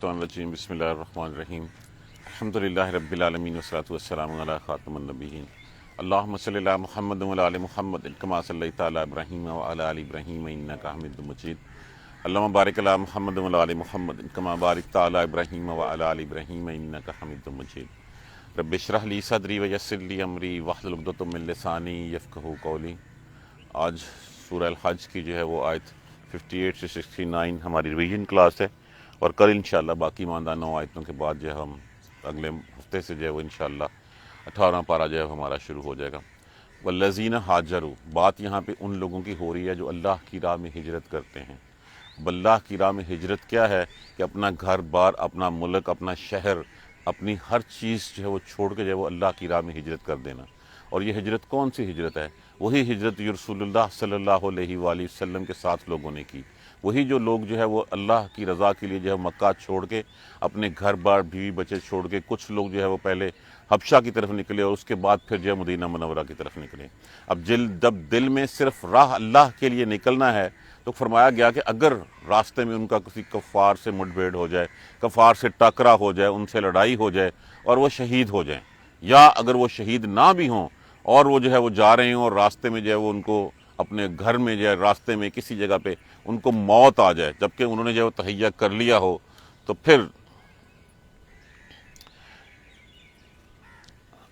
الرجیم بسم اللہ الرحمن الرحیم الحمدللہ رب العالمین والصلاة والسلام علی خاتم النبیین اللہم صلی علی محمد وعلی آل محمد کما صلیت علی ابراہیم وعلی آل ابراہیم انک حمید مجید اللہم بارک علی محمد وعلی آل محمد کما بارکت علی ابراہیم وعلی آل ابراہیم انک حمید مجید رب اشرح لی صدری ویسر لی امری واحلل عقدۃ من لسانی یفقہوا قولی۔ آج سورہ الحج کی جو ہے وہ آیت 58 سے 69 ہماری ریویژن کلاس ہے، اور کل انشاءاللہ باقی ماندہ 9 آیتوں کے بعد جو ہے ہم اگلے ہفتے سے جو ہے وہ انشاءاللہ 18 پارہ جو ہے ہمارا شروع ہو جائے گا۔ والذین ہاجروا، بات یہاں پہ ان لوگوں کی ہو رہی ہے جو اللہ کی راہ میں ہجرت کرتے ہیں۔ اللہ کی راہ میں ہجرت کیا ہے کہ اپنا گھر بار، اپنا ملک، اپنا شہر، اپنی ہر چیز جو ہے وہ چھوڑ کے جو ہے وہ اللہ کی راہ میں ہجرت کر دینا۔ اور یہ ہجرت کون سی ہجرت ہے؟ وہی ہجرت جو رسول اللہ صلی اللہ علیہ وآلہ وسلم کے ساتھ لوگوں نے کی۔ وہی جو لوگ جو ہے وہ اللہ کی رضا کے لیے جو ہے مکہ چھوڑ کے، اپنے گھر بار بیوی بچے چھوڑ کے، کچھ لوگ جو ہے وہ پہلے حبشہ کی طرف نکلے اور اس کے بعد پھر جو ہے مدینہ منورہ کی طرف نکلے۔ اب جب دل میں صرف راہ اللہ کے لیے نکلنا ہے تو فرمایا گیا کہ اگر راستے میں ان کا کسی کفار سے مٹ بھیڑ ہو جائے، کفار سے ٹکرا ہو جائے، ان سے لڑائی ہو جائے اور وہ شہید ہو جائیں، یا اگر وہ شہید نہ بھی ہوں اور وہ جو ہے وہ جا رہے ہوں اور راستے میں جو ہے وہ ان کو اپنے گھر میں جو ہے راستے میں کسی جگہ پہ ان کو موت آ جائے جبکہ انہوں نے جو ہے وہ تہیہ کر لیا ہو، تو پھر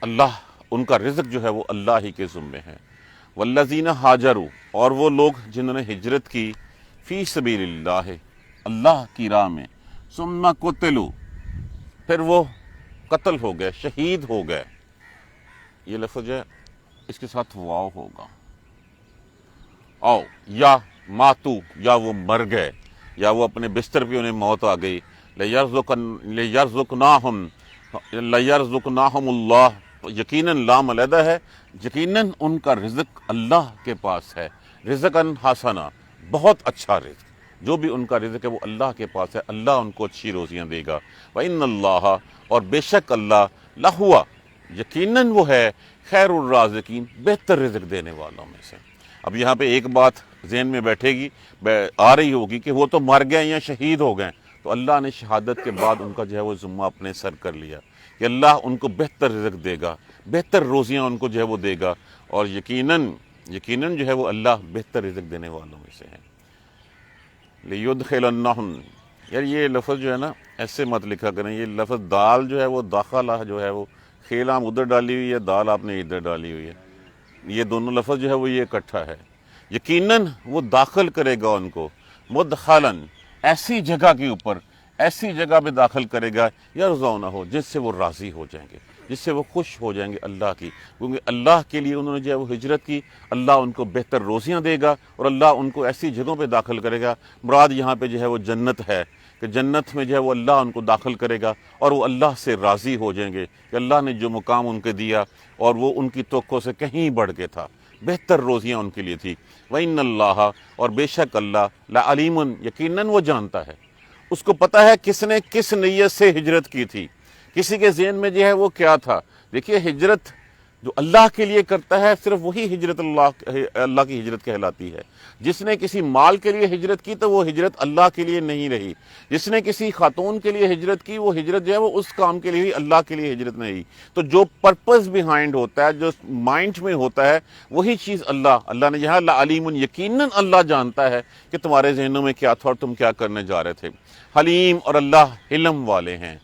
اللہ ان کا رزق جو ہے وہ اللہ ہی کے ذمے ہے۔ والذین ہاجروا، اور وہ لوگ جنہوں نے ہجرت کی، فی سبیل اللہ، اللہ کی راہ میں، ثم قتلوا، پھر وہ قتل ہو گئے، شہید ہو گئے۔ یہ لفظ ہے اس کے ساتھ واو ہوگا، او یا ماتو، یا وہ مر گئے، یا وہ اپنے بستر پہ انہیں موت آ گئی۔ لیرزقناہم اللہ، یقیناً لام علیحدہ ہے، یقیناً ان کا رزق اللہ کے پاس ہے، رزقاً حسنا، بہت اچھا رزق، جو بھی ان کا رزق ہے وہ اللہ کے پاس ہے، اللہ ان کو اچھی روزیاں دے گا۔ وَإِنَّ اللَّهَ، اور بے شک اللہ، لَهُوَ، یقیناً وہ ہے، خیر الرازقین، بہتر رزق دینے والوں میں سے۔ اب یہاں پہ ایک بات ذہن میں بیٹھے گی، آ رہی ہوگی کہ وہ تو مر گئے یا شہید ہو گئے، تو اللہ نے شہادت کے بعد ان کا جو ہے وہ ذمہ اپنے سر کر لیا کہ اللہ ان کو بہتر رزق دے گا، بہتر روزیاں ان کو جو ہے وہ دے گا، اور یقیناً جو ہے وہ اللہ بہتر رزق دینے والوں میں سے ہے۔ لیدخلنہم، یار یہ لفظ جو ہے نا ایسے مت لکھا کریں، یہ لفظ دال جو ہے وہ داخلہ جو ہے وہ خیلام ادھر ڈالی ہوئی ہے، دال آپ نے ادھر ڈالی ہوئی ہے، یہ دونوں لفظ جو ہے وہ یہ اکٹھا ہے۔ یقیناً وہ داخل کرے گا ان کو، مدخلاً، ایسی جگہ کے اوپر، ایسی جگہ پہ داخل کرے گا، یرضونہ ہو، جس سے وہ راضی ہو جائیں گے، جس سے وہ خوش ہو جائیں گے اللہ کی، کیونکہ اللہ کے لیے انہوں نے جو ہے وہ ہجرت کی، اللہ ان کو بہتر روزیاں دے گا اور اللہ ان کو ایسی جگہوں پہ داخل کرے گا۔ مراد یہاں پہ جو ہے وہ جنت ہے، کہ جنت میں جو ہے وہ اللہ ان کو داخل کرے گا اور وہ اللہ سے راضی ہو جائیں گے کہ اللہ نے جو مقام ان کے دیا اور وہ ان کی توقع سے کہیں بڑھ کے تھا، بہتر روزیاں ان کے لیے تھی۔ وَإِنَّ اللَّهَ، اور بے شک اللہ، لَعَلِيمٌ، یقیناً وہ جانتا ہے، اس کو پتہ ہے کس نے کس نیت سے ہجرت کی تھی، کسی کے ذہن میں جو ہے وہ کیا تھا۔ دیکھیے ہجرت جو اللہ کے لیے کرتا ہے صرف وہی ہجرت اللہ کی ہجرت کہلاتی ہے۔ جس نے کسی مال کے لیے ہجرت کی تو وہ ہجرت اللہ کے لیے نہیں رہی، جس نے کسی خاتون کے لیے ہجرت کی وہ ہجرت جو ہے وہ اس کام کے لیے ہی، اللہ کے لیے ہجرت نہیں۔ تو جو پرپز بیہائنڈ ہوتا ہے، جو مائنڈ میں ہوتا ہے، وہی چیز اللہ نے یہاں لعلیم، یقیناً اللہ جانتا ہے کہ تمہارے ذہنوں میں کیا تھا اور تم کیا کرنے جا رہے تھے۔ حلیم، اور اللہ علم والے ہیں۔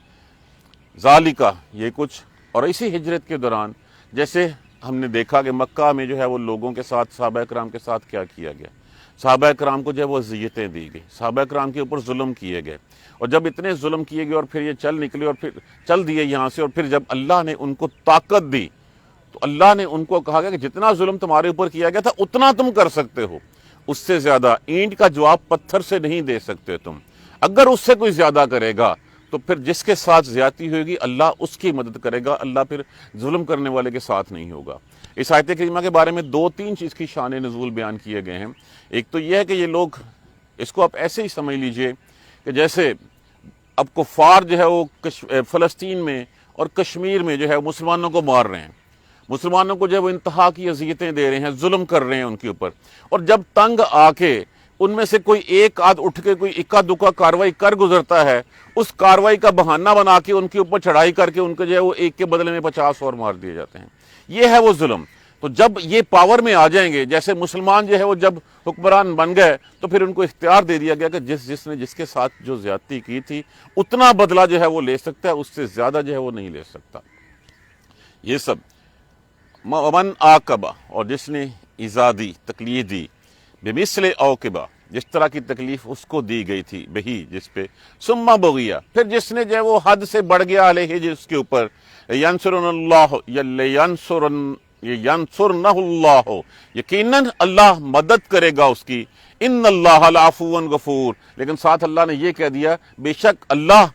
ذالکہ، یہ کچھ، اور اسی ہجرت کے دوران جیسے ہم نے دیکھا کہ مکہ میں جو ہے وہ لوگوں کے ساتھ، صحابہ کرام کے ساتھ کیا کیا گیا، صحابہ کرام کو جو ہے وہ اذیتیں دی گئی، صحابہ کرام کے اوپر ظلم کیے گئے، اور جب اتنے ظلم کیے گئے اور پھر یہ چل نکلے اور پھر چل دیے یہاں سے، اور پھر جب اللہ نے ان کو طاقت دی تو اللہ نے ان کو کہا گیا کہ جتنا ظلم تمہارے اوپر کیا گیا تھا اتنا تم کر سکتے ہو، اس سے زیادہ اینٹ کا جواب پتھر سے نہیں دے سکتے تم، اگر اس سے کوئی زیادہ کرے گا تو پھر جس کے ساتھ زیادتی ہوئے گی اللہ اس کی مدد کرے گا، اللہ پھر ظلم کرنے والے کے ساتھ نہیں ہوگا۔ اس آیت کریمہ کے بارے میں 2-3 چیز کی شان نزول بیان کیے گئے ہیں۔ ایک تو یہ ہے کہ یہ لوگ، اس کو آپ ایسے ہی سمجھ لیجئے کہ جیسے اب کفار جو ہے وہ فلسطین میں اور کشمیر میں جو ہے مسلمانوں کو مار رہے ہیں، مسلمانوں کو جو ہے وہ انتہا کی اذیتیں دے رہے ہیں، ظلم کر رہے ہیں ان کے اوپر، اور جب تنگ آ کے ان میں سے کوئی ایک آدھ اٹھ کے کوئی اکا دکا کاروائی کر گزرتا ہے، اس کاروائی کا بہانہ بنا کے ان کے اوپر چڑھائی کر کے ان کو جو ہے وہ ایک کے بدلے میں 50 اور مار دیے جاتے ہیں۔ یہ ہے وہ ظلم۔ تو جب یہ پاور میں آ جائیں گے، جیسے مسلمان جو ہے وہ جب حکمران بن گئے تو پھر ان کو اختیار دے دیا گیا کہ جس نے جس کے ساتھ جو زیادتی کی تھی اتنا بدلہ جو ہے وہ لے سکتا ہے، اس سے زیادہ جو ہے وہ نہیں لے سکتا۔ یہ سب من عاقبہ، اور جس نے ایذا دی، تکلیف دی، بمثل عوقبہ، جس طرح کی تکلیف اس کو دی گئی تھی، بہی جس پہ، ثم بغیہ، پھر جس نے جو ہے وہ حد سے بڑھ گیا، علیہ جس کے اوپر، ینصرن اللہ ینصرنہ اللہ، یقیناً اللہ مدد کرے گا اس کی، ان اللہ لعفو غفور، لیکن ساتھ اللہ نے یہ کہہ دیا بے شک اللہ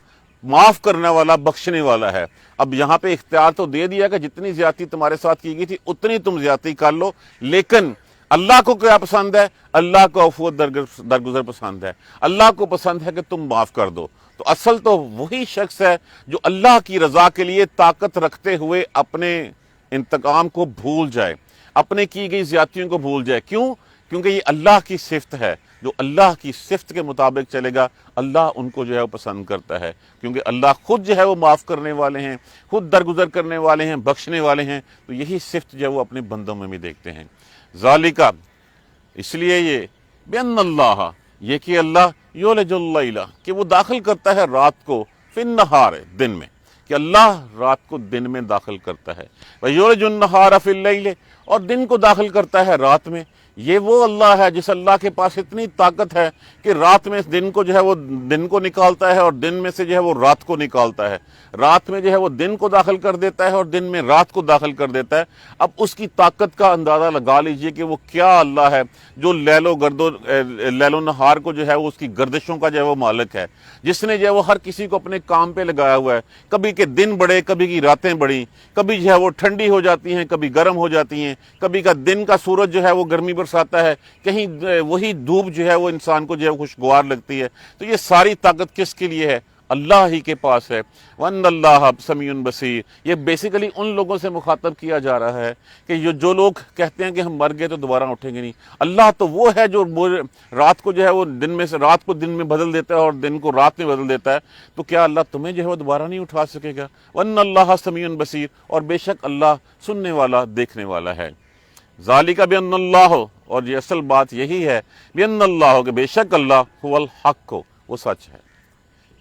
معاف کرنے والا، بخشنے والا ہے۔ اب یہاں پہ اختیار تو دے دیا کہ جتنی زیادتی تمہارے ساتھ کی گئی تھی اتنی تم زیادتی کر لو، لیکن اللہ کو کیا پسند ہے؟ اللہ کو عفو درگزر پسند ہے، اللہ کو پسند ہے کہ تم معاف کر دو۔ تو اصل تو وہی شخص ہے جو اللہ کی رضا کے لیے طاقت رکھتے ہوئے اپنے انتقام کو بھول جائے، اپنے کی گئی زیادتیوں کو بھول جائے۔ کیوں؟ کیونکہ یہ اللہ کی صفت ہے، جو اللہ کی صفت کے مطابق چلے گا اللہ ان کو جو ہے وہ پسند کرتا ہے، کیونکہ اللہ خود جو ہے وہ معاف کرنے والے ہیں، خود درگزر کرنے والے ہیں، بخشنے والے ہیں۔ تو یہی صفت جو ہے وہ اپنے بندوں میں بھی دیکھتے ہیں۔ ذالکہ، اس لیے یہ بین اللہ، یہ کہ اللہ یولج اللیل، کہ وہ داخل کرتا ہے رات کو، فی النہار، دن میں، کہ اللہ رات کو دن میں داخل کرتا ہے، ویولج النہار فی اللیل، اور دن کو داخل کرتا ہے رات میں۔ یہ وہ اللہ ہے جس اللہ کے پاس اتنی طاقت ہے کہ رات میں دن کو جو ہے وہ دن کو نکالتا ہے اور دن میں سے جو ہے وہ رات کو نکالتا ہے، رات میں جو ہے وہ دن کو داخل کر دیتا ہے اور دن میں رات کو داخل کر دیتا ہے۔ اب اس کی طاقت کا اندازہ لگا لیجئے کہ وہ کیا اللہ ہے جو لیل و نہار کو جو ہے وہ اس کی گردشوں کا جو ہے وہ مالک ہے، جس نے جو ہے وہ ہر کسی کو اپنے کام پہ لگایا ہوا ہے۔ کبھی کے دن بڑے، کبھی کی راتیں بڑی، کبھی جو ہے وہ ٹھنڈی ہو جاتی ہیں، کبھی گرم ہو جاتی ہیں، کبھی کا دن کا سورج جو ہے وہ گرمی برساتا ہے، کہیں وہی دھوپ جو ہے وہ انسان کو جو ہے خوشگوار لگتی ہے۔ تو یہ ساری طاقت کس کے لیے ہے؟ اللہ ہی کے پاس ہے۔ وَأَنَّ اللَّهَ سَمِيعٌ بَصِيرٌ، یہ بیسیکلی ان لوگوں سے مخاطب کیا جا رہا ہے کہ جو لوگ کہتے ہیں کہ ہم مر گئے تو دوبارہ اٹھیں گے نہیں۔ اللہ تو وہ ہے جو رات کو جو ہے وہ دن میں سے رات کو دن میں بدل دیتا ہے اور دن کو رات میں بدل دیتا ہے، تو کیا اللہ تمہیں جو ہے وہ دوبارہ نہیں اٹھا سکے گا؟ وَأَنَّ اللَّهَ سَمِيعٌ بَصِيرٌ، اور بے شک اللہ سننے والا، دیکھنے والا ہے۔ ذالک بأن اللہ، اور یہ اصل بات یہی ہے، بأن اللہ، کہ بے شک اللہ هو الحق، وہ سچ ہے،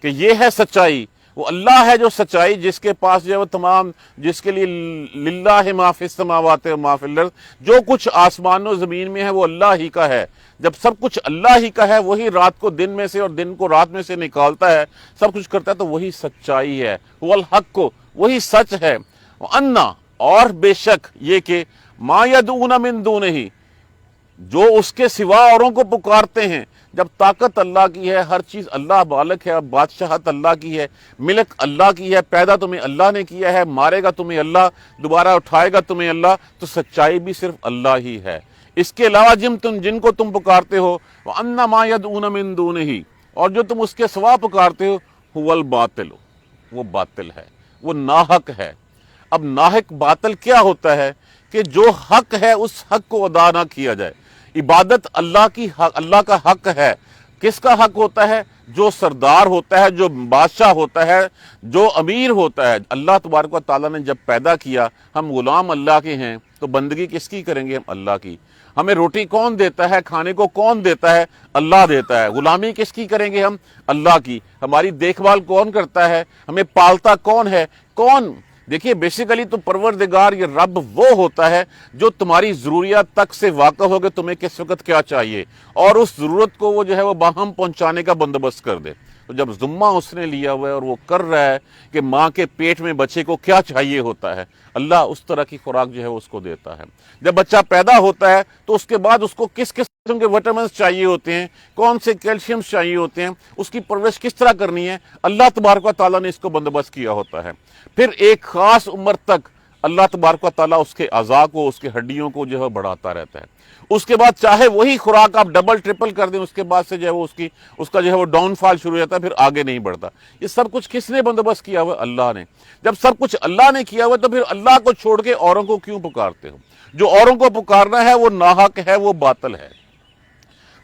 کہ یہ ہے سچائی۔ وہ اللہ ہے جو سچائی، جس کے پاس جو ہے وہ تمام، جس کے لیے للہ ما فی السماوات و ما فی الارض، جو کچھ آسمان و زمین میں ہے وہ اللہ ہی کا ہے۔ جب سب کچھ اللہ ہی کا ہے، وہی رات کو دن میں سے اور دن کو رات میں سے نکالتا ہے، سب کچھ کرتا ہے، تو وہی سچائی ہے۔ هو الحق، وہی سچ ہے۔ وَأَنَّ، اور بے شک یہ کہ ما یدعون من دونہ، جو اس کے سوا اوروں کو پکارتے ہیں، جب طاقت اللہ کی ہے، ہر چیز اللہ مالک ہے، بادشاہت اللہ کی ہے، ملک اللہ کی ہے، پیدا تمہیں اللہ نے کیا ہے، مارے گا تمہیں اللہ، دوبارہ اٹھائے گا تمہیں اللہ، تو سچائی بھی صرف اللہ ہی ہے۔ اس کے علاوہ جن کو تم پکارتے ہو، وَأَنَّ مَا يَدْعُونَ مِن دُونِهِ، اور جو تم اس کے سوا پکارتے ہو، هُوَ الْبَاطِلُ، وہ باطل ہے، وہ ناحق ہے۔ اب ناحق باطل کیا ہوتا ہے؟ کہ جو حق ہے اس حق کو ادا نہ کیا جائے۔ عبادت اللہ کا حق ہے۔ کس کا حق ہوتا ہے؟ جو سردار ہوتا ہے، جو بادشاہ ہوتا ہے، جو امیر ہوتا ہے۔ اللہ تبارک و تعالیٰ نے جب پیدا کیا، ہم غلام اللہ کے ہیں، تو بندگی کس کی کریں گے؟ ہم اللہ کی۔ ہمیں روٹی کون دیتا ہے؟ کھانے کو کون دیتا ہے؟ اللہ دیتا ہے۔ غلامی کس کی کریں گے ہم؟ اللہ کی۔ ہماری دیکھ بھال کون کرتا ہے؟ ہمیں پالتا کون ہے؟ کون؟ دیکھیے بیسیکلی تو پروردگار، یہ رب وہ ہوتا ہے جو تمہاری ضروریات تک سے واقف ہو کہ تمہیں کس وقت کیا چاہیے، اور اس ضرورت کو وہ جو ہے وہ باہم پہنچانے کا بندوبست کر دے۔ تو جب ذمہ اس نے لیا ہوا ہے اور وہ کر رہا ہے کہ ماں کے پیٹ میں بچے کو کیا چاہیے ہوتا ہے، اللہ اس طرح کی خوراک جو ہے اس کو دیتا ہے۔ جب بچہ پیدا ہوتا ہے تو اس کے بعد اس کو کس قسم کے وٹامنس چاہیے ہوتے ہیں، کون سے کیلشیمز چاہیے ہوتے ہیں، اس کی پرورش کس طرح کرنی ہے، اللہ تبارک و تعالیٰ نے اس کو بندوبست کیا ہوتا ہے۔ پھر ایک خاص عمر تک اللہ تبارک و تعالیٰ اس کے اعضاء کو، اس کے ہڈیوں کو جو ہے بڑھاتا رہتا ہے۔ اس کے بعد چاہے وہی خوراک آپ ڈبل ٹرپل کر دیں، اس کے بعد سے جو ہے وہ اس کا جو ہے وہ ڈاؤن فال شروع ہو جاتا ہے، پھر آگے نہیں بڑھتا۔ یہ سب کچھ کس نے بندوبست کیا ہوا؟ اللہ نے۔ جب سب کچھ اللہ نے کیا ہوا تو پھر اللہ کو چھوڑ کے اوروں کو کیوں پکارتے ہو؟ جو اوروں کو پکارنا ہے وہ ناحق ہے، وہ باطل ہے۔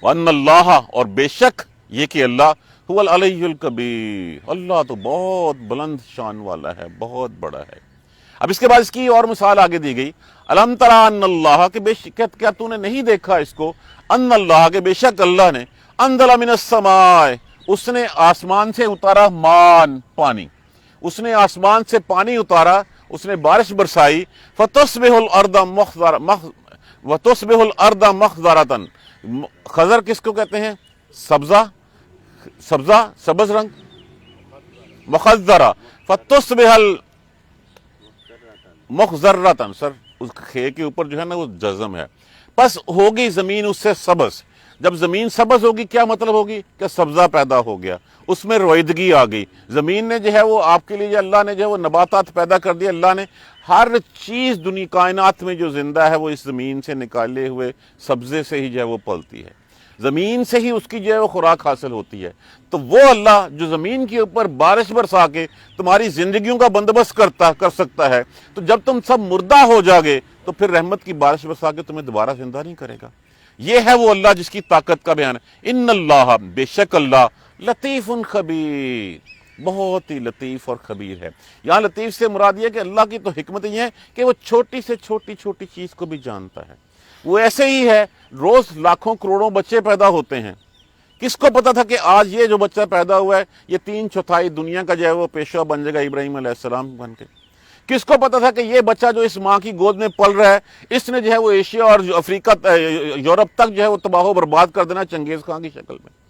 وَأَنَّ اللَّهَ اور بے شک یہ کہ اللہ هو العلی الکبیر، اللہ تو بہت بلند شان والا ہے، بہت بڑا ہے۔ اب اس کے بعد اس کی اور مثال آگے دی گئی، الم تری ان اللہ، کہ بے شک کیا تو نے نہیں دیکھا اس کو، ان اللہ کہ بے شک اللہ نے انزل من السماء، اس نے آسمان سے اتارا مان پانی، اس نے آسمان سے پانی اتارا، اس نے بارش برسائی، فتصبح الارض وتصبح الارض مخضرۃ، خضر کس کو کہتے ہیں؟ سبزہ، سبز رنگ، مخضرہ، فتصبح مخضرۃ، سر اس خے کے اوپر جو ہے نا وہ جزم ہے، پس ہوگی زمین اس سے سبز۔ جب زمین سبز ہوگی کیا مطلب ہوگی؟ کہ سبزہ پیدا ہو گیا، اس میں رویدگی آ گئی، زمین نے جو ہے وہ آپ کے لیے جو اللہ نے جو ہے وہ نباتات پیدا کر دیا۔ اللہ نے ہر چیز دنیا کائنات میں جو زندہ ہے وہ اس زمین سے نکالے ہوئے سبزے سے ہی جو ہے وہ پلتی ہے، زمین سے ہی اس کی جو ہے وہ خوراک حاصل ہوتی ہے۔ تو وہ اللہ جو زمین کے اوپر بارش برسا کے تمہاری زندگیوں کا بندوبست کر سکتا ہے، تو جب تم سب مردہ ہو جاگے تو پھر رحمت کی بارش برسا کے تمہیں دوبارہ زندہ نہیں کرے گا۔ یہ ہے وہ اللہ جس کی طاقت کا بیان ہے۔ ان اللہ، بے شک اللہ، لطیف خبیر، بہت ہی لطیف اور خبیر ہے۔ یہاں لطیف سے مراد یہ کہ اللہ کی تو حکمت یہ ہے کہ وہ چھوٹی سے چھوٹی چیز کو بھی جانتا ہے۔ وہ ایسے ہی ہے، روز لاکھوں کروڑوں بچے پیدا ہوتے ہیں، کس کو پتا تھا کہ آج یہ جو بچہ پیدا ہوا ہے یہ 3/4 دنیا کا جو ہے وہ پیشوا بن جائے گا ابراہیم علیہ السلام بن کے؟ کس کو پتا تھا کہ یہ بچہ جو اس ماں کی گود میں پل رہا ہے اس نے جو ہے وہ ایشیا اور افریقہ یورپ تک جو ہے وہ تباہ و برباد کر دینا چنگیز خان کی شکل میں؟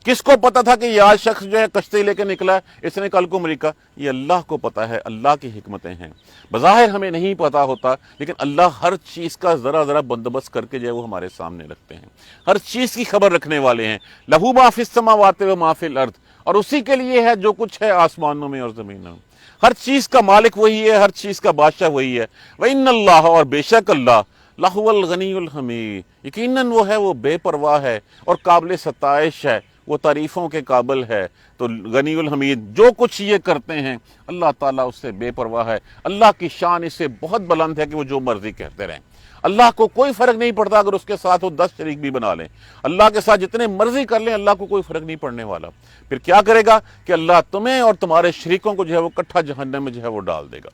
کس کو پتا تھا کہ یہ آج شخص جو ہے کشتی لے کے نکلا ہے اس نے کل کو امریکہ؟ یہ اللہ کو پتا ہے، اللہ کی حکمتیں ہیں، بظاہر ہمیں نہیں پتا ہوتا، لیکن اللہ ہر چیز کا ذرا بندوبست کر کے جو ہے وہ ہمارے سامنے رکھتے ہیں، ہر چیز کی خبر رکھنے والے ہیں۔ لہو ما فی السماوات و ما فی الارض، اور اسی کے لیے ہے جو کچھ ہے آسمانوں میں اور زمینوں میں، ہر چیز کا مالک وہی ہے، ہر چیز کا بادشاہ وہی ہے۔ وَإِنَّ اللَّهَ، اور بے شک اللہ، لَهُوَ الْغَنِيُّ الْحَمِيدُ، یقیناً وہ ہے وہ بے پرواہ ہے اور قابل ستائش ہے، وہ تعریفوں کے قابل ہے۔ تو غنی الحمید، جو کچھ یہ کرتے ہیں اللہ تعالیٰ اس سے بے پرواہ ہے، اللہ کی شان اس سے بہت بلند ہے کہ وہ جو مرضی کہتے رہیں، اللہ کو کوئی فرق نہیں پڑتا اگر اس کے ساتھ وہ 10 شریک بھی بنا لیں، اللہ کے ساتھ جتنے مرضی کر لیں اللہ کو کوئی فرق نہیں پڑنے والا۔ پھر کیا کرے گا کہ اللہ تمہیں اور تمہارے شریکوں کو جو ہے وہ کٹھا جہنم میں جو ہے وہ ڈال دے گا۔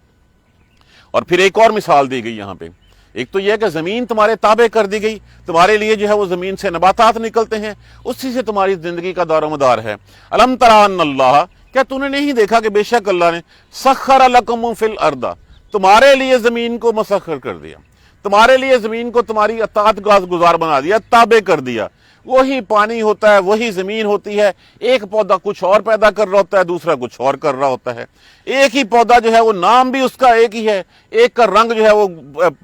اور پھر ایک اور مثال دی گئی یہاں پہ، ایک تو یہ کہ زمین تمہارے تابع کر دی گئی، تمہارے لیے جو ہے وہ زمین سے نباتات نکلتے ہیں، اسی سے تمہاری زندگی کا دار و مدار ہے۔ الم تری ان اللہ، کیا تو نے نہیں دیکھا کہ بے شک اللہ نے سخر لکم فی الارض، تمہارے لیے زمین کو مسخر کر دیا، تمہارے لیے زمین کو تمہاری اطاعت گزار بنا دیا، تابع کر دیا۔ وہی پانی ہوتا ہے، وہی زمین ہوتی ہے، ایک پودا کچھ اور پیدا کر رہا ہوتا ہے، دوسرا کچھ اور کر رہا ہوتا ہے، ایک ہی پودا جو ہے وہ نام بھی اس کا ایک ہی ہے، ایک کا رنگ جو ہے وہ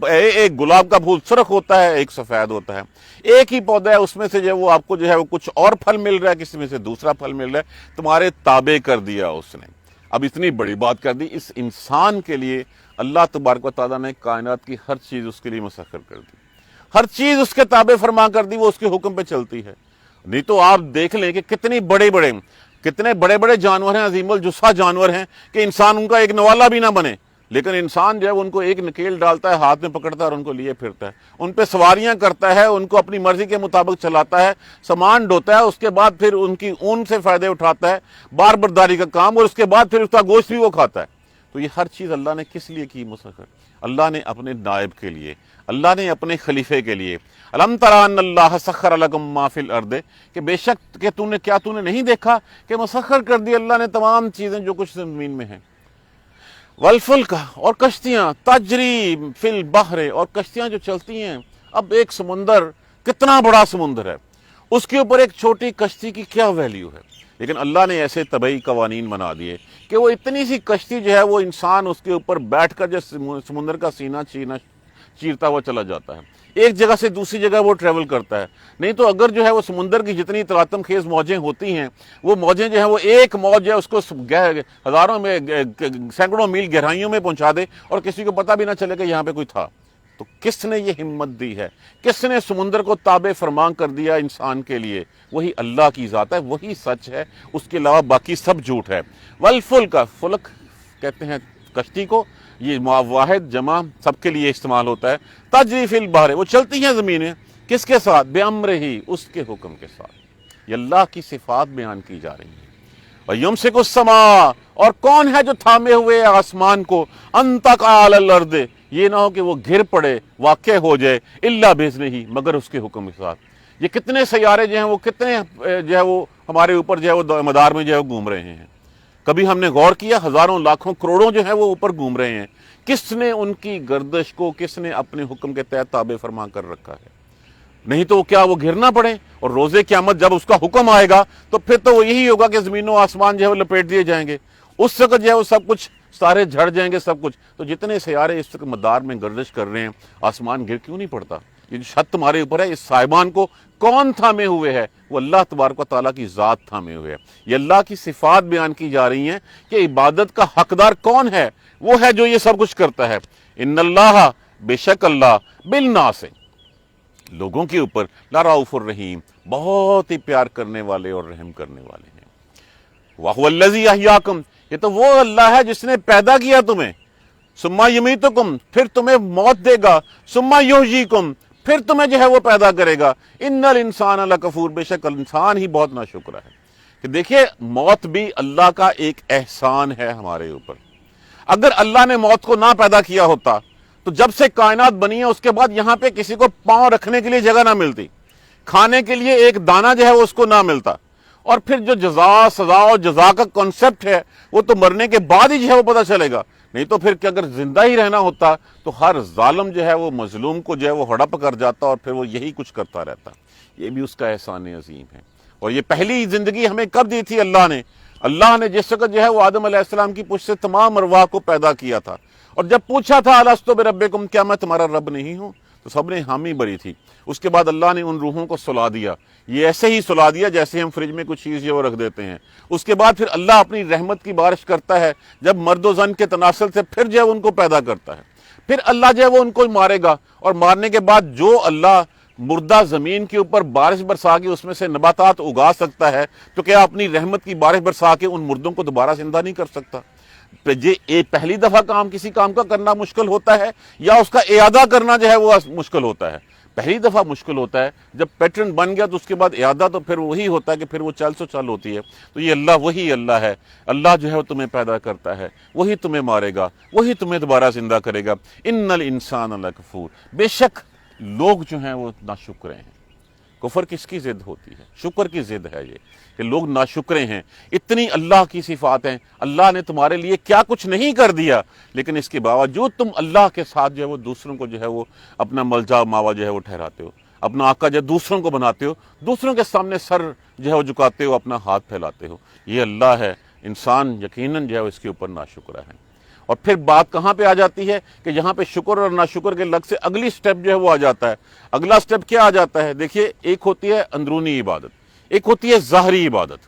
ایک گلاب کا پھول سرخ ہوتا ہے، ایک سفید ہوتا ہے، ایک ہی پودا ہے، اس میں سے جو ہے وہ آپ کو جو ہے وہ کچھ اور پھل مل رہا ہے، کسی میں سے دوسرا پھل مل رہا ہے، تمہارے تابع کر دیا اس نے۔ اب اتنی بڑی بات کر دی، اس انسان کے لیے اللہ تبارک و تعالیٰ نے کائنات کی ہر چیز اس کے لیے مسخر کر دی، ہر چیز اس کے تابع فرما کر دی، وہ اس کے حکم پہ چلتی ہے۔ نہیں تو آپ دیکھ لیں کہ کتنے بڑے بڑے جانور ہیں، عظیم الجثہ جانور ہیں، کہ انسان ان کا ایک نوالا بھی نہ بنے، لیکن انسان جو ہے ان کو ایک نکیل ڈالتا ہے، ہاتھ میں پکڑتا ہے اور ان کو لیے پھرتا ہے، ان پہ سواریاں کرتا ہے، ان کو اپنی مرضی کے مطابق چلاتا ہے، سامان ڈھوتا ہے، اس کے بعد پھر ان کی اون سے فائدے اٹھاتا ہے، بار برداری کا کام، اور اس کے بعد پھر اس کا گوشت بھی وہ کھاتا ہے۔ تو یہ ہر چیز اللہ نے کس لیے کی مسخر؟ اللہ نے اپنے نائب کے لیے، اللہ نے اپنے خلیفے کے لیے۔ الم تری ان اللہ سخر لکم ما فی الارض، کہ بے شک کہ تو نے نہیں دیکھا کہ مسخر کر دی اللہ نے تمام چیزیں جو کچھ زمین میں ہیں۔ والفلک، اور کشتیاں، تجری فی البحر، اور کشتیاں جو چلتی ہیں۔ اب ایک سمندر کتنا بڑا سمندر ہے، اس کے اوپر ایک چھوٹی کشتی کی کیا ویلیو ہے، لیکن اللہ نے ایسے طبعی قوانین بنا دیے کہ وہ اتنی سی کشتی جو ہے وہ انسان اس کے اوپر بیٹھ کر جو سمندر کا سینہ چیرتا ہوا چلا جاتا ہے، ایک جگہ سے دوسری جگہ وہ ٹریول کرتا ہے۔ نہیں تو اگر جو ہے وہ سمندر کی جتنی تلاطم خیز موجیں ہوتی ہیں، وہ موجیں جو ہیں وہ ایک موج جو ہے اس کو ہزاروں میں سینکڑوں میل گہرائیوں میں پہنچا دے اور کسی کو پتہ بھی نہ چلے کہ یہاں پہ کوئی تھا۔ تو کس نے یہ ہمت دی ہے، کس نے سمندر کو تابع فرمان کر دیا انسان کے لیے؟ وہی اللہ کی ذات ہے، وہی سچ ہے، اس کے علاوہ باقی سب جھوٹ ہے۔ والفلک، فلک کہتے ہیں کشتی کو، یہ واحد جمع سب کے لیے استعمال ہوتا ہے۔ تجری فی البحر، وہ چلتی ہیں زمینیں، کس کے ساتھ؟ بِأَمْرِهِ، اس کے حکم کے ساتھ۔ یہ اللہ کی صفات بیان کی جا رہی ہیں۔ وَيُمْسِكُ السَّمَاءَ، اور کون ہے جو تھامے ہوئے آسمان کو، أَن تَقَعَ عَلَى الْأَرْضِ، یہ نہ ہو کہ وہ گر پڑے، واقع ہو جائے، إِلَّا بِإِذْنِهِ، مگر اس کے حکم کے ساتھ۔ یہ کتنے سیارے جو ہیں وہ کتنے جو ہے وہ ہمارے اوپر جو ہے وہ مدار میں جو ہے وہ گھوم رہے ہیں۔ کبھی ہم نے غور کیا؟ ہزاروں لاکھوں کروڑوں جو ہیں وہ اوپر گھوم رہے ہیں۔ کس نے ان کی گردش کو کس نے اپنے حکم کے تحت تابع فرما کر رکھا ہے؟ نہیں تو کیا وہ گرنا پڑے؟ اور روز قیامت جب اس کا حکم آئے گا تو پھر تو وہ یہی ہوگا کہ زمین و آسمان جو ہے وہ لپیٹ دیے جائیں گے، اس وقت جو ہے وہ سب کچھ سارے جھڑ جائیں گے سب کچھ۔ تو جتنے سیارے اس وقت مدار میں گردش کر رہے ہیں، آسمان گر کیوں نہیں پڑتا؟ یہ جو چھت تمہارے اوپر ہے، اس صاحبان کو کون تھامے ہوئے ہے؟ وہ اللہ تبارک و تعالیٰ کی ذات تھامے ہوئے ہے۔ یہ اللہ کی صفات بیان کی جا رہی ہیں کہ عبادت کا حقدار کون ہے؟ وہ ہے جو یہ سب کچھ کرتا ہے۔ ان اللہ، بے شک اللہ، بالناس، لوگوں کے اوپر، لرؤوف الرحیم، بہت ہی پیار کرنے والے اور رحم کرنے والے ہیں۔ وَهُوَ الَّذِي أَحْيَاكُمْ، یہ تو وہ اللہ ہے جس نے پیدا کیا تمہیں، ثُمَّ يُمِيتُكُمْ، پھر تمہیں موت دے گا، ثُمَّ يُحْيِيكُمْ، پھر تمہیں جو ہے وہ پیدا کرے گا۔ ان الانسان لکفور، بے شک انسان ہی بہت ناشکر ہے۔ کہ دیکھیے موت بھی اللہ کا ایک احسان ہے ہمارے اوپر۔ اگر اللہ نے موت کو نہ پیدا کیا ہوتا تو جب سے کائنات بنی ہے اس کے بعد یہاں پہ کسی کو پاؤں رکھنے کے لیے جگہ نہ ملتی، کھانے کے لیے ایک دانہ جو ہے وہ اس کو نہ ملتا، اور پھر جو جزا سزا اور جزا کا کنسپٹ ہے وہ تو مرنے کے بعد ہی جو ہے وہ پتہ چلے گا۔ نہیں تو پھر کہ اگر زندہ ہی رہنا ہوتا تو ہر ظالم جو ہے وہ مظلوم کو جو ہے وہ ہڑپ کر جاتا اور پھر وہ یہی کچھ کرتا رہتا۔ یہ بھی اس کا احسان عظیم ہے۔ اور یہ پہلی زندگی ہمیں کب دی تھی اللہ نے؟ اللہ نے جس وقت جو ہے وہ آدم علیہ السلام کی پشت سے تمام ارواح کو پیدا کیا تھا، اور جب پوچھا تھا الستو بربکم، کیا میں تمہارا رب نہیں ہوں؟ تو سب نے حامی بری تھی۔ اس کے بعد اللہ نے ان روحوں کو سلا دیا، یہ ایسے ہی سلا دیا جیسے ہم فریج میں کچھ چیز جو رکھ دیتے ہیں۔ اس کے بعد پھر اللہ اپنی رحمت کی بارش کرتا ہے، جب مرد و زن کے تناسل سے پھر جو ہے ان کو پیدا کرتا ہے۔ پھر اللہ جو ہے وہ ان کو مارے گا، اور مارنے کے بعد جو اللہ مردہ زمین کے اوپر بارش برسا کے اس میں سے نباتات اگا سکتا ہے، تو کیا اپنی رحمت کی بارش برسا کے ان مردوں کو دوبارہ زندہ نہیں کر سکتا؟ پہلی دفعہ کسی کام کا کرنا مشکل ہوتا ہے، یا اس کا اعادہ کرنا جو ہے وہ مشکل ہوتا ہے؟ پہلی دفعہ مشکل ہوتا ہے، جب پیٹرن بن گیا تو اس کے بعد اعادہ تو پھر وہی ہوتا ہے کہ پھر وہ چل سو چل ہوتی ہے۔ تو یہ اللہ وہی اللہ ہے، اللہ جو ہے وہ تمہیں پیدا کرتا ہے، وہی تمہیں مارے گا، وہی تمہیں دوبارہ زندہ کرے گا۔ ان الانسان لکفور، بے شک لوگ جو ہیں وہ ناشکرے ہیں۔ کفر کس کی ضد ہوتی ہے؟ شکر کی ضد ہے یہ، کہ لوگ ناشکرے ہیں۔ اتنی اللہ کی صفات ہیں، اللہ نے تمہارے لیے کیا کچھ نہیں کر دیا، لیکن اس کے باوجود تم اللہ کے ساتھ جو ہے وہ دوسروں کو جو ہے وہ اپنا ملجا ماوا جو ہے وہ ٹھہراتے ہو، اپنا آقا جو ہے دوسروں کو بناتے ہو، دوسروں کے سامنے سر جو ہے وہ جھکاتے ہو، اپنا ہاتھ پھیلاتے ہو۔ یہ اللہ ہے، انسان یقیناً جو ہے اس کے اوپر ناشکرہ ہے۔ اور پھر بات کہاں پہ آ جاتی ہے کہ یہاں پہ شکر اور ناشکر کے لگ سے اگلی سٹیپ جو ہے وہ آ جاتا ہے۔ اگلا سٹیپ کیا آ جاتا ہے؟ دیکھیے، ایک ہوتی ہے اندرونی عبادت، ایک ہوتی ہے ظاہری عبادت۔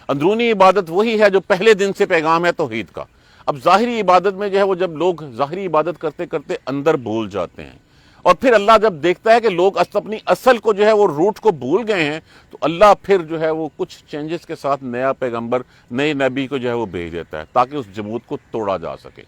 اندرونی عبادت وہی ہے جو پہلے دن سے پیغام ہے توحید کا۔ اب ظاہری عبادت میں جو ہے وہ جب لوگ ظاہری عبادت کرتے کرتے اندر بھول جاتے ہیں، اور پھر اللہ جب دیکھتا ہے کہ لوگ اپنی اصل کو جو ہے وہ روٹ کو بھول گئے ہیں، تو اللہ پھر جو ہے وہ کچھ چینجز کے ساتھ نیا پیغمبر، نئے نبی کو جو ہے وہ بھیج دیتا ہے تاکہ اس جمود کو توڑا جا سکے۔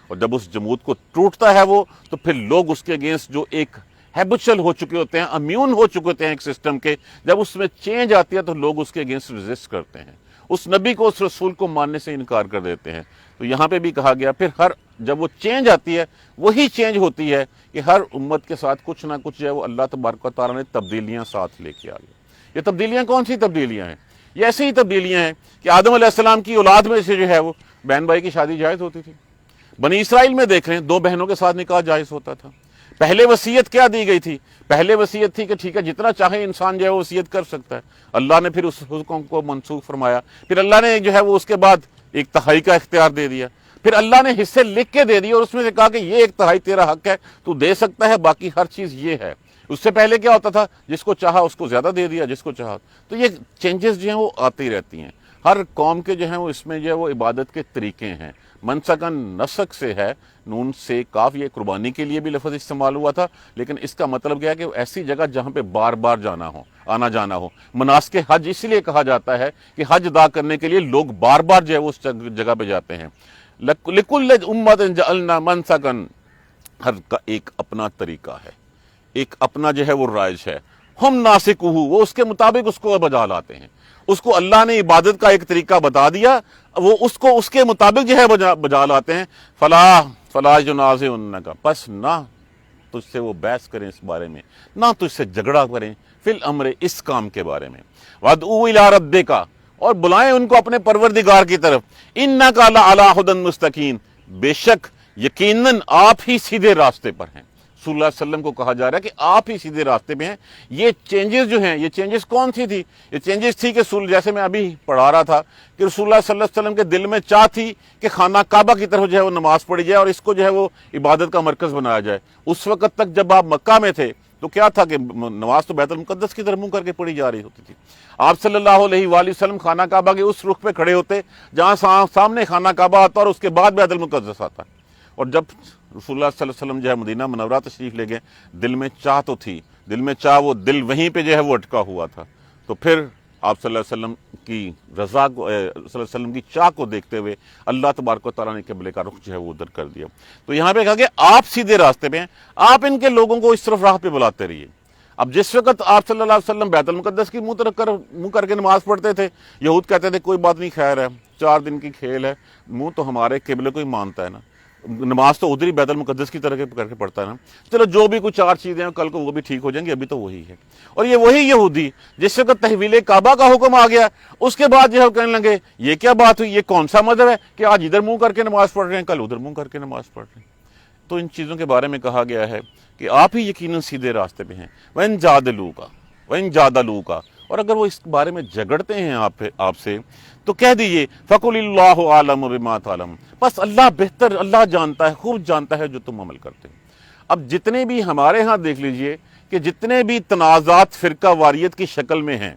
اور جب اس جمود کو ٹوٹتا ہے وہ، تو پھر لوگ اس کے اگینسٹ جو ایک ہیبچل ہو چکے ہوتے ہیں، امیون ہو چکے ہوتے ہیں ایک سسٹم کے، جب اس میں چینج آتی ہے تو لوگ اس کے اگینسٹ ریزسٹ کرتے ہیں، اس نبی کو، اس رسول کو ماننے سے انکار کر دیتے ہیں۔ تو یہاں پہ بھی کہا گیا، پھر جب وہ چینج آتی ہے وہی چینج ہوتی ہے کہ ہر امت کے ساتھ کچھ نہ کچھ جو ہے وہ اللہ تبارک و تعالیٰ نے تبدیلیاں ساتھ لے کے آ گئے۔ یہ تبدیلیاں کون سی تبدیلیاں ہیں؟ یہ ایسی ہی تبدیلیاں ہیں کہ آدم علیہ السلام کی اولاد میں سے جو ہے وہ بہن بھائی کی شادی جائز ہوتی تھی۔ بنی اسرائیل میں دیکھ رہے ہیں 2 بہنوں کے ساتھ نکاح جائز ہوتا تھا۔ پہلے وصیت کیا دی گئی تھی؟ پہلے وصیت تھی کہ ٹھیک ہے جتنا چاہے انسان جو ہے وصیت کر سکتا ہے۔ اللہ نے پھر اس حکم کو منسوخ فرمایا، پھر اللہ نے جو ہے وہ اس کے بعد 1/3 کا اختیار دے دیا، پھر اللہ نے حصے لکھ کے دے دیے اور اس میں سے کہا کہ یہ 1/3 تیرا حق ہے، تو دے سکتا ہے، باقی ہر چیز یہ ہے۔ اس سے پہلے کیا ہوتا تھا؟ جس کو چاہا اس کو زیادہ دے دیا، جس کو چاہا۔ تو یہ چینجز جو ہیں وہ آتی رہتی ہیں۔ ہر قوم کے جو ہیں وہ اس میں جو ہے وہ عبادت کے طریقے ہیں۔ منسکن نسک سے ہے، نون سے کاف، یہ قربانی کے لیے بھی لفظ استعمال ہوا تھا، لیکن اس کا مطلب کیا ہے کہ ایسی جگہ جہاں پہ بار بار جانا ہو، آنا جانا ہو۔ مناسک حج اس لیے کہا جاتا ہے کہ حج ادا کرنے کے لیے لوگ بار بار جو ہے اس جگہ پہ جاتے ہیں۔ لِكُلِّ أُمَّةٍ جَعَلْنَا مَنسَكًا، ہر کا ایک اپنا طریقہ ہے، ایک اپنا جو ہے وہ رائج ہے۔ ہم ناسکوہ، وہ اس کے مطابق اس کو بجا لاتے ہیں۔ اس کو اللہ نے عبادت کا ایک طریقہ بتا دیا، وہ اس کو اس کے مطابق جو ہے بجا لاتے ہیں۔ فلا ینازعنک، پس نہ تجھ سے وہ بحث کریں اس بارے میں، نہ تجھ سے جھگڑا کریں فی الامر، اس کام کے بارے میں۔ وادعو الی ربک، اور بلائیں ان کو اپنے پروردگار کی طرف۔ انک لعلی ھدی مستقیم، بے شک یقیناً آپ ہی سیدھے راستے پر ہیں۔ صلی اللہ علیہ وسلم کو کہا جا رہا ہے کہ آپ ہی سیدھے راستے پہ ہیں۔ یہ چینجز جو ہیں، یہ چینجز کون سی تھی؟ یہ چینجز تھی کہ جیسے میں ابھی پڑھا رہا تھا کہ رسول اللہ صلی اللہ علیہ وسلم کے دل میں چاہ تھی کہ خانہ کعبہ کی طرف جو ہے وہ نماز پڑھی جائے اور اس کو جو ہے وہ عبادت کا مرکز بنایا جائے۔ اس وقت تک جب آپ مکہ میں تھے تو کیا تھا کہ نماز تو بیت المقدس کی طرف منہ کر کے پڑھی جا رہی ہوتی تھی۔ آپ صلی اللہ علیہ وآلہ وسلم خانہ کعبہ کے اس رخ پہ کھڑے ہوتے جہاں سامنے خانہ کعبہ آتا اور اس کے بعد بیت المقدس آتا۔ اور جب رسول اللہ صلی اللہ علیہ وسلم جو ہے مدینہ منورہ تشریف لے گئے، دل میں چاہ تو تھی، دل میں چاہ، وہ دل وہیں پہ جو ہے وہ اٹکا ہوا تھا۔ تو پھر آپ صلی اللہ علیہ وسلم کی رضا کو، صلی اللہ علیہ وسلم کی چاہ کو دیکھتے ہوئے اللہ تبارک و تعالیٰ نے قبلے کا رخ جو ہے وہ ادھر کر دیا۔ تو یہاں پہ کہا کہ آپ سیدھے راستے پہ ہیں، آپ ان کے لوگوں کو اس طرف راہ پہ بلاتے رہیے۔ اب جس وقت آپ صلی اللہ علیہ وسلم بیت المقدس کی منہ کر کے نماز پڑھتے تھے، یہود کہتے تھے کوئی بات نہیں، خیر ہے، 4 دن کی کھیل ہے، منہ تو ہمارے قبلے کو ہی مانتا ہے نا، نماز تو ادھر ہی بیت المقدس کی طرح کر کے پڑھتا ہے نا، چلو جو بھی کچھ 4 چیزیں ہیں کل کو وہ بھی ٹھیک ہو جائیں گی، ابھی تو وہی ہے۔ اور یہ وہی یہودی جس وقت تحویل کعبہ کا حکم آ گیا، اس کے بعد جو ہے کہنے لگے یہ کیا بات ہوئی، یہ کون سا مذہب ہے کہ آج ادھر منہ کر کے نماز پڑھ رہے ہیں، کل ادھر منہ کر کے نماز پڑھ رہے ہیں۔ تو ان چیزوں کے بارے میں کہا گیا ہے کہ آپ ہی یقیناً سیدھے راستے پہ ہیں۔ وَإِن جَادَلُوكَ، اور اگر وہ اس بارے میں جھگڑتے ہیں آپ سے تو کہہ دیجئے فَقُلِ اللَّهُ أَعْلَمُ بِمَا تَعْلَمُونَ، بس اللہ بہتر، اللہ جانتا ہے، خوب جانتا ہے جو تم عمل کرتے ہو۔ اب جتنے بھی ہمارے ہاں دیکھ لیجئے کہ جتنے بھی تنازعات فرقہ واریت کی شکل میں ہیں،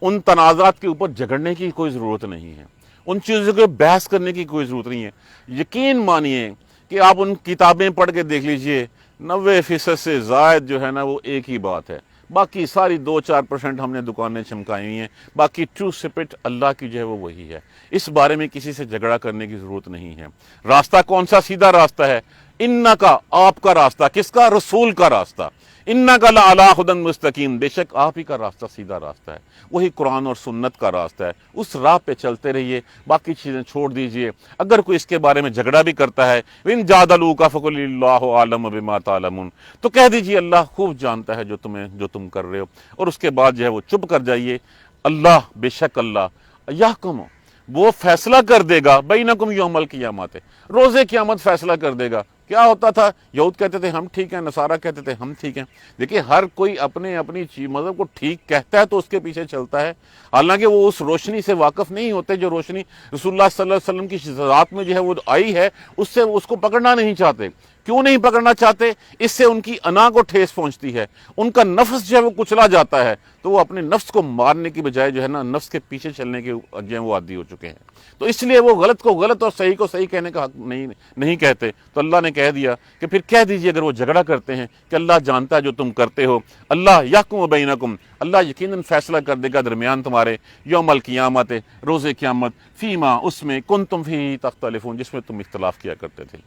ان تنازعات کے اوپر جھگڑنے کی کوئی ضرورت نہیں ہے، ان چیزوں کے بحث کرنے کی کوئی ضرورت نہیں ہے۔ یقین مانیے کہ آپ ان کتابیں پڑھ کے دیکھ لیجئے، 90% سے زائد جو ہے نا وہ ایک ہی بات ہے، باقی ساری 2-4% ہم نے دکانیں چمکائی ہوئی ہیں، باقی ٹرو سپرٹ اللہ کی جو ہے وہ وہی ہے۔ اس بارے میں کسی سے جھگڑا کرنے کی ضرورت نہیں ہے۔ راستہ کون سا سیدھا راستہ ہے؟ انکا، آپ کا راستہ، کس کا؟ رسول کا راستہ۔ انکا لعلی ھدی مستقیم، بے شک آپ ہی کا راستہ سیدھا راستہ ہے، وہی قرآن اور سنت کا راستہ ہے، اس راہ پہ چلتے رہیے، باقی چیزیں چھوڑ دیجئے۔ اگر کوئی اس کے بارے میں جھگڑا بھی کرتا ہے، ان جادلوک فقل اللہ اعلم بما تعلمون، تو کہہ دیجئے اللہ خوب جانتا ہے جو تم کر رہے ہو، اور اس کے بعد جو ہے وہ چپ کر جائیے۔ اللہ، بے شک اللہ، یحکم، وہ فیصلہ کر دے گا، بینکم یوم القیامت، روز قیامت فیصلہ کر دے گا۔ کیا ہوتا تھا؟ یہود کہتے تھے ہم ٹھیک ہیں، نصارہ کہتے تھے ہم ٹھیک ہیں۔ دیکھیے ہر کوئی اپنی چیز مذہب کو ٹھیک کہتا ہے تو اس کے پیچھے چلتا ہے، حالانکہ وہ اس روشنی سے واقف نہیں ہوتے جو روشنی رسول اللہ صلی اللہ علیہ وسلم کی ذات میں جو ہے وہ آئی ہے، اس کو پکڑنا نہیں چاہتے۔ کیوں نہیں پکڑنا چاہتے؟ اس سے ان کی انا کو ٹھیس پہنچتی ہے، ان کا نفس جو ہے وہ کچلا جاتا ہے، تو وہ اپنے نفس کو مارنے کی بجائے جو ہے نا نفس کے پیچھے چلنے کے جو ہے وہ عادی ہو چکے ہیں۔ تو اس لیے وہ غلط کو غلط اور صحیح کو صحیح کہنے کا حق نہیں کہتے۔ تو اللہ نے کہہ دیا کہ پھر کہہ دیجئے اگر وہ جھگڑا کرتے ہیں کہ اللہ جانتا ہے جو تم کرتے ہو، اللہ یحکم بینکم، اللہ یقیناً فیصلہ کر دے گا درمیان تمہارے، یوم القیامت، روز قیامت، فیما، اس میں کنتم فیہ تختلفون، جس میں تم اختلاف کیا کرتے تھے۔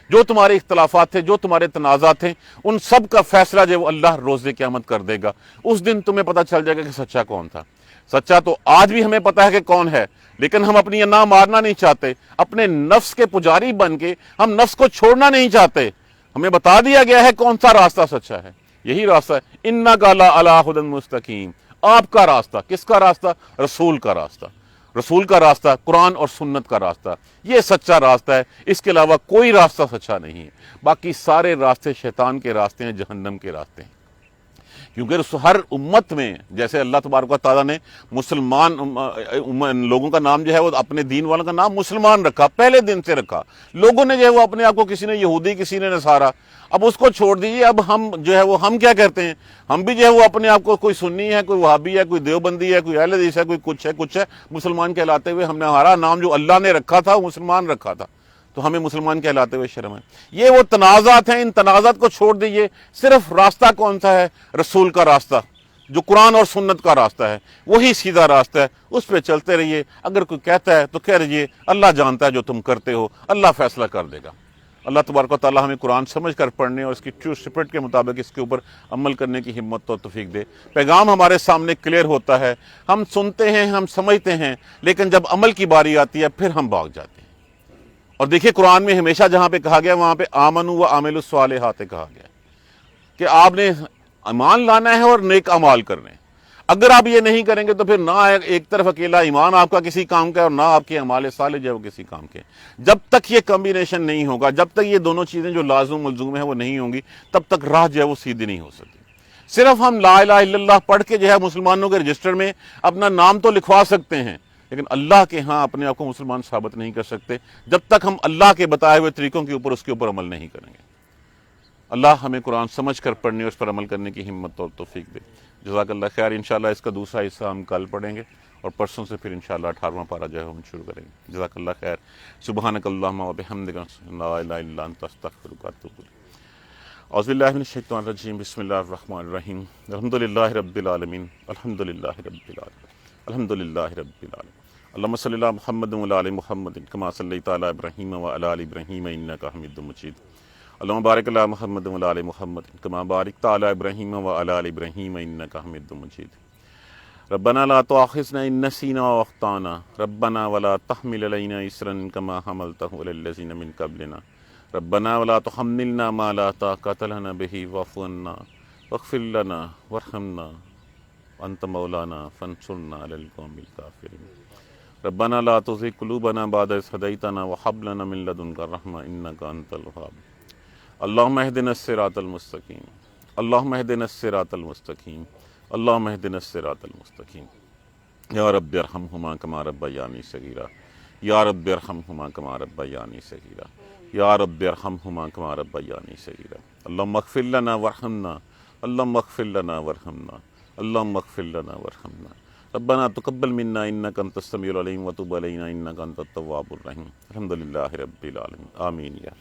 جو تمہارے اختلافات تھے، جو تمہارے تنازعات تھے، ان سب کا فیصلہ جو اللہ روز قیامت کر دے گا۔ اس دن تمہیں پتہ چل جائے گا کہ سچا کون تھا۔ سچا تو آج بھی ہمیں پتہ ہے کہ کون ہے، لیکن ہم اپنی انا مارنا نہیں چاہتے، اپنے نفس کے پجاری بن کے ہم نفس کو چھوڑنا نہیں چاہتے۔ ہمیں بتا دیا گیا ہے کون سا راستہ سچا ہے، یہی راستہ ہے، انکا لعلی ھدی مستقیم، آپ کا راستہ، کس کا راستہ؟ رسول کا راستہ، رسول کا راستہ، قرآن اور سنت کا راستہ، یہ سچا راستہ ہے، اس کے علاوہ کوئی راستہ سچا نہیں ہے۔ باقی سارے راستے شیطان کے راستے ہیں، جہنم کے راستے ہیں۔ کیونکہ ہر امت میں جیسے اللہ تبارک و تعالیٰ نے مسلمان لوگوں کا نام جو ہے وہ اپنے دین والوں کا نام مسلمان رکھا، پہلے دن سے رکھا۔ لوگوں نے جو ہے وہ اپنے آپ کو، کسی نے یہودی، کسی نے نصارہ، اب اس کو چھوڑ دیجیے۔ اب ہم جو ہے وہ ہم کیا کرتے ہیں؟ ہم بھی جو ہے وہ اپنے آپ کو کوئی سنی ہے، کوئی وہابی ہے، کوئی دیوبندی ہے، کوئی اہل حدیث ہے، کوئی کچھ ہے، مسلمان کہلاتے ہوئے ہمارا نام جو اللہ نے رکھا تھا وہ مسلمان رکھا تھا، تو ہمیں مسلمان کہلاتے ہوئے شرم ہے۔ یہ وہ تنازعات ہیں، ان تنازعات کو چھوڑ دیجئے۔ صرف راستہ کون سا ہے؟ رسول کا راستہ، جو قرآن اور سنت کا راستہ ہے، وہی سیدھا راستہ ہے، اس پہ چلتے رہیے۔ اگر کوئی کہتا ہے تو کہہ رہیے اللہ جانتا ہے جو تم کرتے ہو، اللہ فیصلہ کر دے گا۔ اللہ تبارک و تعالی ہمیں قرآن سمجھ کر پڑھنے اور اس کی ٹرو اسپرٹ کے مطابق اس کے اوپر عمل کرنے کی ہمت اور توفیق دے۔ پیغام ہمارے سامنے کلیئر ہوتا ہے، ہم سنتے ہیں، ہم سمجھتے ہیں، لیکن جب عمل کی باری آتی ہے پھر ہم بھاگ جاتے ہیں۔ اور دیکھیے قرآن میں ہمیشہ جہاں پہ کہا گیا وہاں پہ آمنوا وعملوا الصالحات کہا گیا کہ آپ نے ایمان لانا ہے اور نیک اعمال کرنے ہیں۔ اگر آپ یہ نہیں کریں گے تو پھر نہ ایک طرف اکیلا ایمان آپ کا کسی کام کا اور نہ آپ کے اعمال صالح جو ہے وہ کسی کام کے۔ جب تک یہ کمبینیشن نہیں ہوگا، جب تک یہ دونوں چیزیں جو لازم ملزوم ہیں وہ نہیں ہوں گی، تب تک راہ جو ہے وہ سیدھی نہیں ہو سکتی۔ صرف ہم لا الہ الا اللہ پڑھ کے جو ہے مسلمانوں کے رجسٹر میں اپنا نام تو لکھوا سکتے ہیں، لیکن اللہ کے ہاں اپنے آپ کو مسلمان ثابت نہیں کر سکتے جب تک ہم اللہ کے بتائے ہوئے طریقوں کے اوپر اس کے اوپر عمل نہیں کریں گے۔ اللہ ہمیں قرآن سمجھ کر پڑھنے اور اس پر عمل کرنے کی ہمت اور توفیق دے۔ جزاک اللہ خیر۔ انشاءاللہ اس کا دوسرا حصہ ہم کل پڑھیں گے اور پرسوں سے پھر انشاءاللہ 18واں پارہ جو ہے ہم شروع کریں گے۔ جزاک اللہ خیر۔ سبحانک اللہم و بحمدک لا الہ الا انت استغفرک و اتوب الیک۔ اعوذ باللہ من الشیطان الرجیم، بسم اللہ الرحمن الرحیم۔ الحمدللہ رب العالمین، الحمدللہ رب العالمین، الحمدللہ رب العالمین۔ اللہم صلی علی محمد و علی آل محمد کما صلیت علی ابراہیم و علی آل ابراہیم انک حمید مجید۔ اللہم بارک علی محمد و علی آل محمد کما بارکت علی ابراہیم و علی آل ابراہیم انک حمید مجید۔ ربنا لا تؤاخذنا ان نسینا واخطانا ربنا ولا تحمل علینا اصرا کما حملته علی الذین من قبلنا ربنا ولا تحملنا ما لا طاقۃ لنا به واعف عنا واغفر لنا وارحمنا انت مولانا فانصرنا علی القوم الکافرین۔ ربنا لا تزغ قلوبنا بعد إذ هديتنا وهب لنا من لدنك رحمة إنك أنت الوهاب۔ اللهم اهدنا الصراط المستقيم، اللهم اهدنا الصراط المستقيم، اللهم اهدنا الصراط المستقيم۔ یا رب ارحمهما كما ربياني صغيرا، یا رب ارحمهما كما ربياني صغيرا، یا رب ارحمهما كما ربياني صغيرا۔ اللهم اغفر لنا وارحمنا، اللهم اغفر لنا وارحمنا، اللهم اغفر لنا وارحمنا۔ ربنا تقبل منا انك انت السميع العليم وتب علينا انك انت التواب الرحيم۔ الحمد لله رب العالمين، آمين یا